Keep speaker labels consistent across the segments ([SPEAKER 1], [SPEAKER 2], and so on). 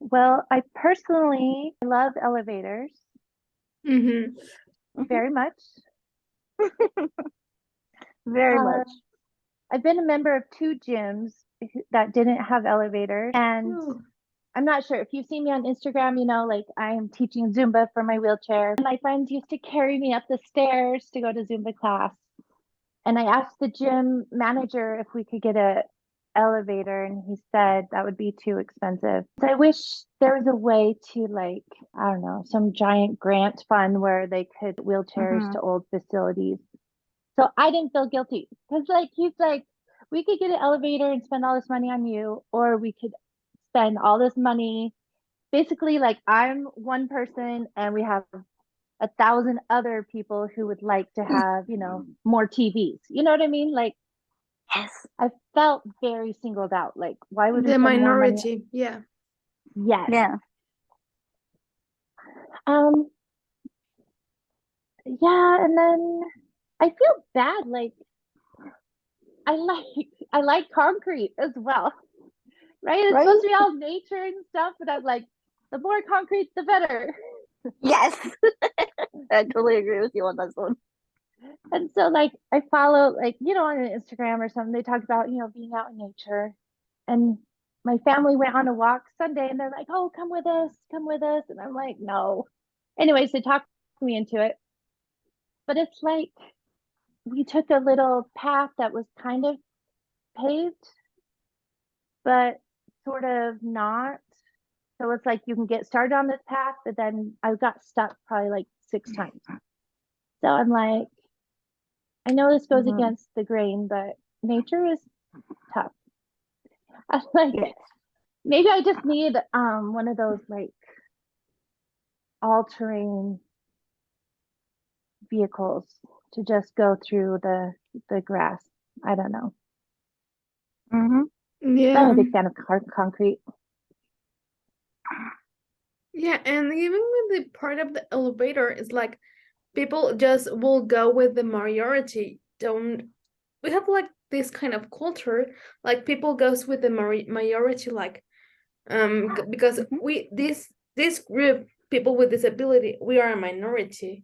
[SPEAKER 1] Well, I personally love elevators
[SPEAKER 2] Mm-hmm.
[SPEAKER 3] Mhm.
[SPEAKER 1] very much.
[SPEAKER 3] Very
[SPEAKER 1] Uh,
[SPEAKER 3] much.
[SPEAKER 1] I've been a member of two gyms that didn't have elevators, and
[SPEAKER 2] Oh.
[SPEAKER 1] I'm not sure if you've seen me on Instagram, like I'm teaching Zumba for my wheelchair. My friends used to carry me up the stairs to go to Zumba class. And I asked the gym manager if we could get a elevator, and he said that would be too expensive. So I wish there was a way to, like, I don't know, some giant grant fund where they could wheelchairs
[SPEAKER 3] Hmm.
[SPEAKER 1] to old facilities. So I didn't feel guilty because, like, he's like, we could get an elevator and spend all this money on you, or we could spend all this money. Basically, like, I'm one person and we have 1,000 other people who would like to have, more TVs. You know what I mean? Like,
[SPEAKER 3] Yes.
[SPEAKER 1] I felt very singled out. Like, why would we
[SPEAKER 2] The
[SPEAKER 1] spend more money?
[SPEAKER 2] minority, yeah.
[SPEAKER 1] Yes.
[SPEAKER 3] Yeah.
[SPEAKER 1] Um, yeah, and then I feel bad. Like, I like I like concrete as well. Right? It's supposed
[SPEAKER 3] Right?
[SPEAKER 1] to be all nature and stuff, but I'm like, the more concrete, the better.
[SPEAKER 3] Yes. I totally agree with you on this one.
[SPEAKER 1] And so, like, I follow, like, on Instagram or something, they talk about, being out in nature. And my family went on a walk Sunday and they're like, oh, come with us, come with us. And I'm like, no. Anyways, they talked me into it. But it's like we took a little path that was kind of paved, but sort of not. So it's like you can get started on this path, but then I got stuck probably like 6 times. So I'm like, I know this goes
[SPEAKER 3] Hmm.
[SPEAKER 1] against the grain, but nature is tough. I'm like,
[SPEAKER 3] Yes.
[SPEAKER 1] maybe I just need one of those like all-terrain vehicles to just go through the grass. I don't know.
[SPEAKER 3] Hmm.
[SPEAKER 1] I'm
[SPEAKER 2] Yeah.
[SPEAKER 1] a big fan of concrete.
[SPEAKER 2] Yeah, and even with the part of the elevator, it's like people just will go with the majority. Don't we have like this kind of culture, like people goes with the majority, like because
[SPEAKER 3] Hmm.
[SPEAKER 2] we this group people with disability, we are a minority.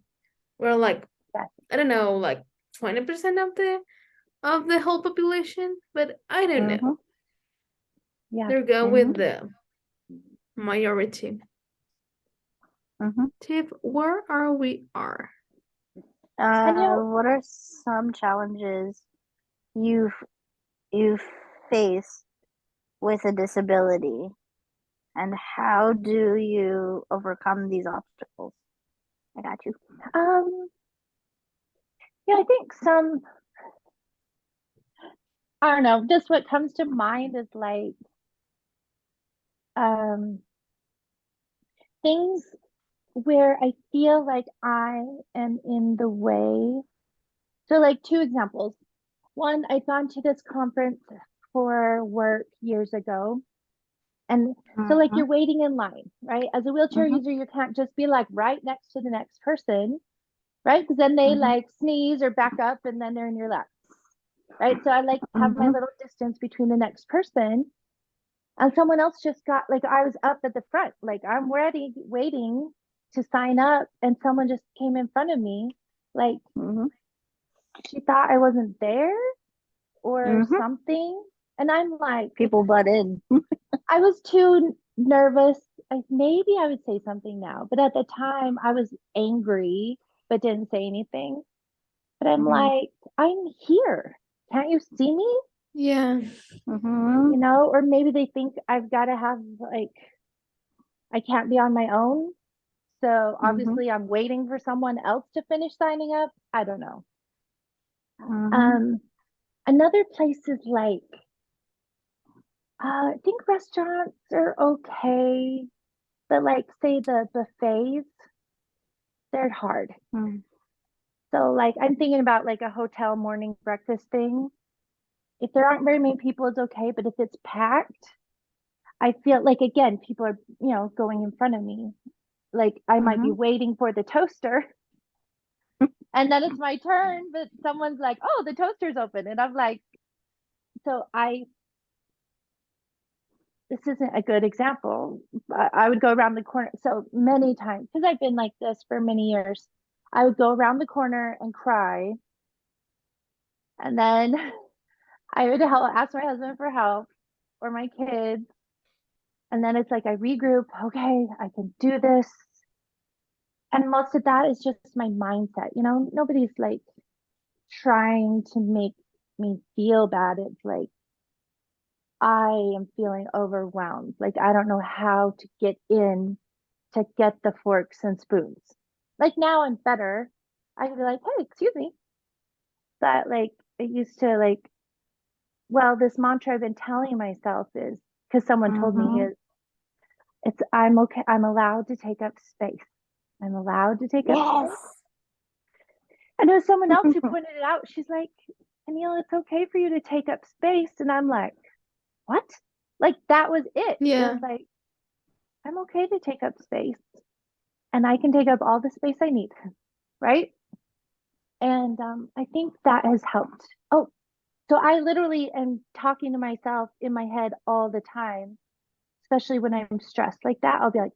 [SPEAKER 2] We're like,
[SPEAKER 1] Yes.
[SPEAKER 2] I don't know, like 20% of the whole population, but I don't know.
[SPEAKER 3] Hmm.
[SPEAKER 1] Yeah.
[SPEAKER 2] They're going
[SPEAKER 3] Hmm.
[SPEAKER 2] with the majority.
[SPEAKER 3] Hmm.
[SPEAKER 2] Tiff, where are we are?
[SPEAKER 1] And
[SPEAKER 3] What are some challenges you've you've faced with a disability, and how do you overcome these obstacles? I got you.
[SPEAKER 1] um yeah, I think I don't know, just what comes to mind is like um things where I feel like I am in the way. So like two examples. One, I'd gone to this conference for work years ago. And so like
[SPEAKER 3] Hmm.
[SPEAKER 1] you're waiting in line, right? As a wheelchair
[SPEAKER 3] Hmm.
[SPEAKER 1] user, you can't just be like right next to the next person, right? Because then they
[SPEAKER 3] Hmm.
[SPEAKER 1] like sneeze or back up and then they're in your lap, right? So I like have my
[SPEAKER 3] Hmm.
[SPEAKER 1] little distance between the next person. And someone else just got like I was up at the front, like I'm ready, waiting to sign up, and someone just came in front of me, like
[SPEAKER 3] Hmm.
[SPEAKER 1] she thought I wasn't there or
[SPEAKER 3] Hmm.
[SPEAKER 1] something. And I'm like,
[SPEAKER 3] People butt in.
[SPEAKER 1] I was too nervous. Maybe I would say something now, but at the time I was angry, but didn't say anything. But I'm
[SPEAKER 3] Hmm.
[SPEAKER 1] like, I'm here. Can't you see me?
[SPEAKER 2] Yeah.
[SPEAKER 3] Hmm.
[SPEAKER 1] Or maybe they think I've got to have like, I can't be on my own. So
[SPEAKER 3] Hmm.
[SPEAKER 1] obviously I'm waiting for someone else to finish signing up. I don't know.
[SPEAKER 3] Hmm.
[SPEAKER 1] Um, Another place is like, I think restaurants are okay, but like, say the buffets, they're hard. So like I'm thinking about like a hotel morning breakfast thing. If there aren't very many people, it's okay. But if it's packed, I feel like again, people are, going in front of me. Like I might be
[SPEAKER 3] Hmm.
[SPEAKER 1] waiting for the toaster and then it's my turn, but someone's like, oh, the toaster's open. And I'm like, so this isn't a good example, but I would go around the corner so many times because I've been like this for many years. I would go around the corner and cry, and then I would ask my husband for help or my kids, and then it's like I regroup. Okay, I can do this. And most of that is just my mindset. Nobody's like trying to make me feel bad. It's like I am feeling overwhelmed. Like I don't know how to get in to get the forks and spoons. Like now I'm better. I can be like, hey, excuse me. But like it used to like, well, this mantra I've been telling myself is because someone told me
[SPEAKER 3] Mhm.
[SPEAKER 1] is it's I'm okay. I'm allowed to take up space. I'm allowed to take up
[SPEAKER 3] Yes.
[SPEAKER 1] space. And there was someone else who pointed it out. She's like, Tenille, it's okay for you to take up space. And I'm like, what? Like that was it. It
[SPEAKER 2] Yeah.
[SPEAKER 1] was like, I'm okay to take up space and I can take up all the space I need. Right. And I think that has helped. Oh, so I literally am talking to myself in my head all the time, especially when I'm stressed like that. I'll be like,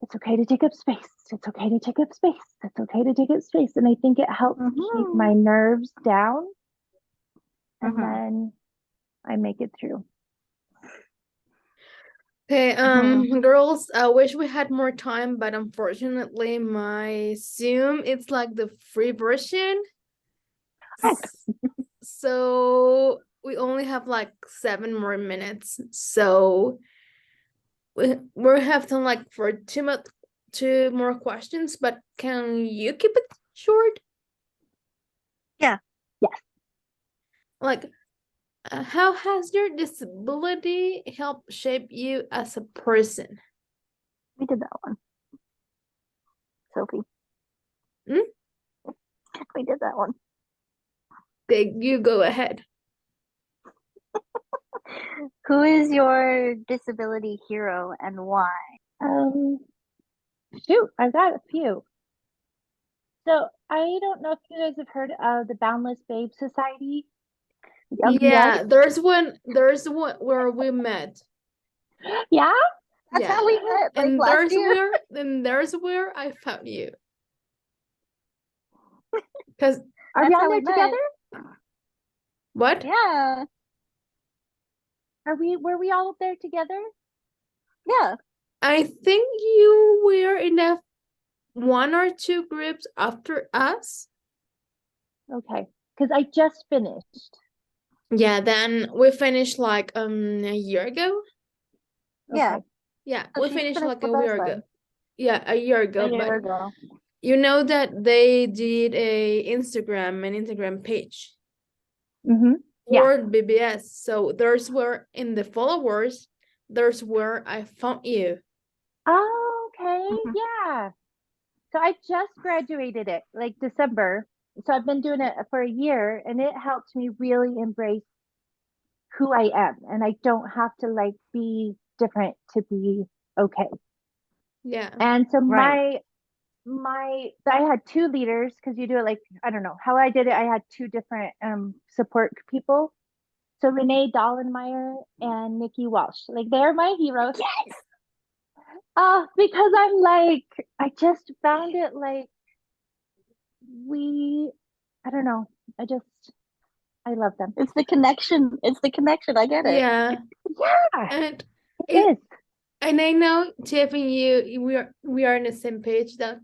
[SPEAKER 1] it's okay to take up space. It's okay to take up space. It's okay to take up space. And I think it helps keep
[SPEAKER 3] Mhm.
[SPEAKER 1] my nerves down. And
[SPEAKER 3] Mhm.
[SPEAKER 1] then I make it through.
[SPEAKER 2] Okay,
[SPEAKER 3] Mhm.
[SPEAKER 2] girls, I wish we had more time, but unfortunately my Zoom, it's like the free version. S- So we only have like 7 more minutes. So we have time like for two more questions, but can you keep it short?
[SPEAKER 3] Yeah.
[SPEAKER 1] Yes.
[SPEAKER 2] Like, how has your disability helped shape you as a person?
[SPEAKER 3] We did that one, Sophie.
[SPEAKER 2] Hmm?
[SPEAKER 3] We did that one.
[SPEAKER 2] Okay, you go ahead.
[SPEAKER 3] Who is your disability hero and why?
[SPEAKER 1] Shoot, I've got a few. So I don't know if you guys have heard of the Boundless Babe Society, the LBS.
[SPEAKER 2] Yeah, there's one where we met.
[SPEAKER 1] Yeah?
[SPEAKER 3] That's
[SPEAKER 2] Yeah.
[SPEAKER 3] how we met, like
[SPEAKER 2] And
[SPEAKER 3] last year.
[SPEAKER 2] there's where I found you. Because
[SPEAKER 1] Are we
[SPEAKER 3] That's
[SPEAKER 1] on
[SPEAKER 3] how
[SPEAKER 1] there
[SPEAKER 3] we met.
[SPEAKER 1] together?
[SPEAKER 2] what?
[SPEAKER 3] Yeah.
[SPEAKER 1] Were we all up there together?
[SPEAKER 3] Yeah.
[SPEAKER 2] I think you were in a one or two groups after us.
[SPEAKER 1] Okay. Because I just finished.
[SPEAKER 2] Yeah, then we finished like a year ago.
[SPEAKER 3] Yeah.
[SPEAKER 1] Okay.
[SPEAKER 2] Yeah,
[SPEAKER 3] So
[SPEAKER 2] we
[SPEAKER 3] she's
[SPEAKER 2] finished
[SPEAKER 3] finished
[SPEAKER 2] like
[SPEAKER 3] with
[SPEAKER 2] a
[SPEAKER 3] us
[SPEAKER 2] year ago.
[SPEAKER 3] then.
[SPEAKER 2] Yeah, a year
[SPEAKER 3] A
[SPEAKER 2] ago.
[SPEAKER 3] year
[SPEAKER 2] But
[SPEAKER 3] ago.
[SPEAKER 2] you know that they did an Instagram page
[SPEAKER 1] Mm-hmm. Yeah.
[SPEAKER 2] for BBS. So there's where in the followers, there's where I found you.
[SPEAKER 1] Oh, okay.
[SPEAKER 3] Mhm.
[SPEAKER 1] Yeah. So I just graduated it like December. So I've been doing it for a year and it helped me really embrace who I am. And I don't have to like be different to be okay.
[SPEAKER 2] Yeah.
[SPEAKER 1] And so
[SPEAKER 3] Right.
[SPEAKER 1] I had two leaders because you do it like, I don't know how I did it. I had two different support people. So Renee Dollenmeyer and Nikki Walsh. Like they're my heroes.
[SPEAKER 3] Yes.
[SPEAKER 1] Because I'm like, I just found it like I don't know. I love them.
[SPEAKER 3] It's the connection. It's the connection. I get it.
[SPEAKER 2] Yeah.
[SPEAKER 1] Yeah,
[SPEAKER 2] And
[SPEAKER 1] it is.
[SPEAKER 2] and I know Tiff and you we are on the same page that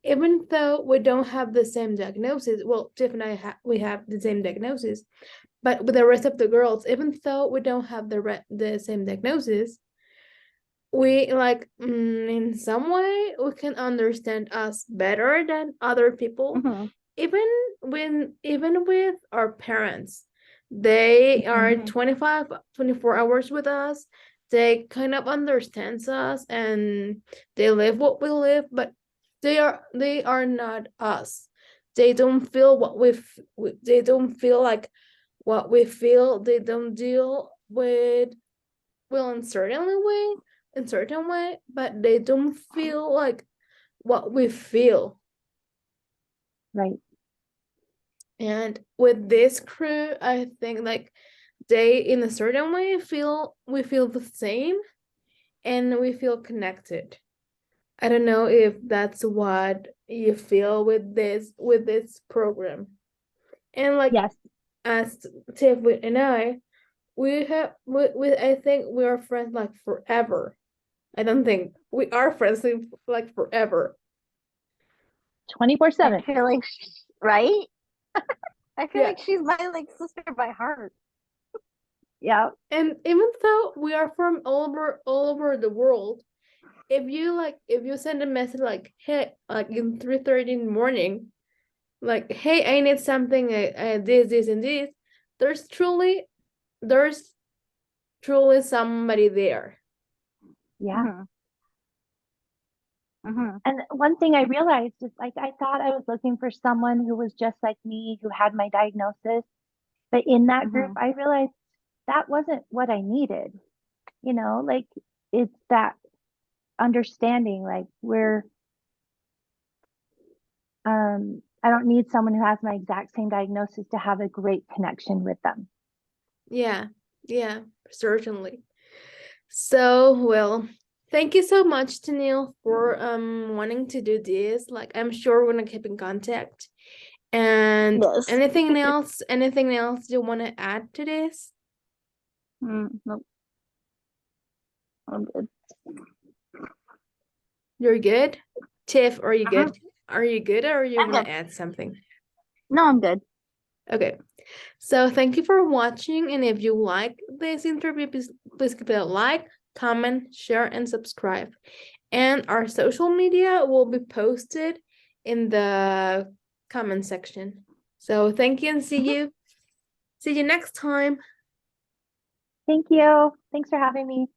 [SPEAKER 2] even though we don't have the same diagnosis, well, Tiff and we have the same diagnosis, but with the rest of the girls, even though we don't have the same diagnosis, we like in some way we can understand us better than other people,
[SPEAKER 3] Mhm.
[SPEAKER 2] even with our parents. They are
[SPEAKER 3] Mhm.
[SPEAKER 2] 24 hours with us. They kind of understands us and they live what we live, but they are not us. They don't feel they don't feel like what we feel. They don't deal with well in certain way, but they don't feel like what we feel.
[SPEAKER 1] Right.
[SPEAKER 2] And with this crew, I think like they in a certain way we feel the same and we feel connected. I don't know if that's what you feel with this program. And like
[SPEAKER 1] Yes.
[SPEAKER 2] as Tiff and I, we I think we are friends like forever. I don't think we are friends like forever.
[SPEAKER 1] 24/7.
[SPEAKER 3] I feel like, right? I feel
[SPEAKER 2] Yeah.
[SPEAKER 3] like she's my like sister by heart. Yeah.
[SPEAKER 2] And even though we are from all over the world, if you send a message like, hey, like in 3:30 in the morning, like, hey, I need something, this and this, there's truly there's truly somebody there.
[SPEAKER 1] Yeah.
[SPEAKER 3] Mm-hmm. Mm-hmm.
[SPEAKER 1] And one thing I realized is like I thought I was looking for someone who was just like me, who had my diagnosis. But in that group,
[SPEAKER 3] Mm-hmm.
[SPEAKER 1] I realized that wasn't what I needed. Like it's that understanding, like I don't need someone who has my exact same diagnosis to have a great connection with them.
[SPEAKER 2] Yeah, yeah, certainly. So, well, thank you so much, Tenille, for wanting to do this. Like, I'm sure we're gonna keep in contact. And
[SPEAKER 3] Yes.
[SPEAKER 2] anything else you want to add to this?
[SPEAKER 3] Nope. I'm good.
[SPEAKER 2] You're good? Tiff, are you
[SPEAKER 3] Uh-huh.
[SPEAKER 2] good? Are you good or you
[SPEAKER 3] I'm
[SPEAKER 2] want
[SPEAKER 3] good.
[SPEAKER 2] to add something?
[SPEAKER 3] No, I'm good.
[SPEAKER 2] Okay. So thank you for watching. And if you like this interview, please give it a like, comment, share, and subscribe. And our social media will be posted in the comment section. So thank you and see you. See you next time.
[SPEAKER 1] Thank you. Thanks for having me.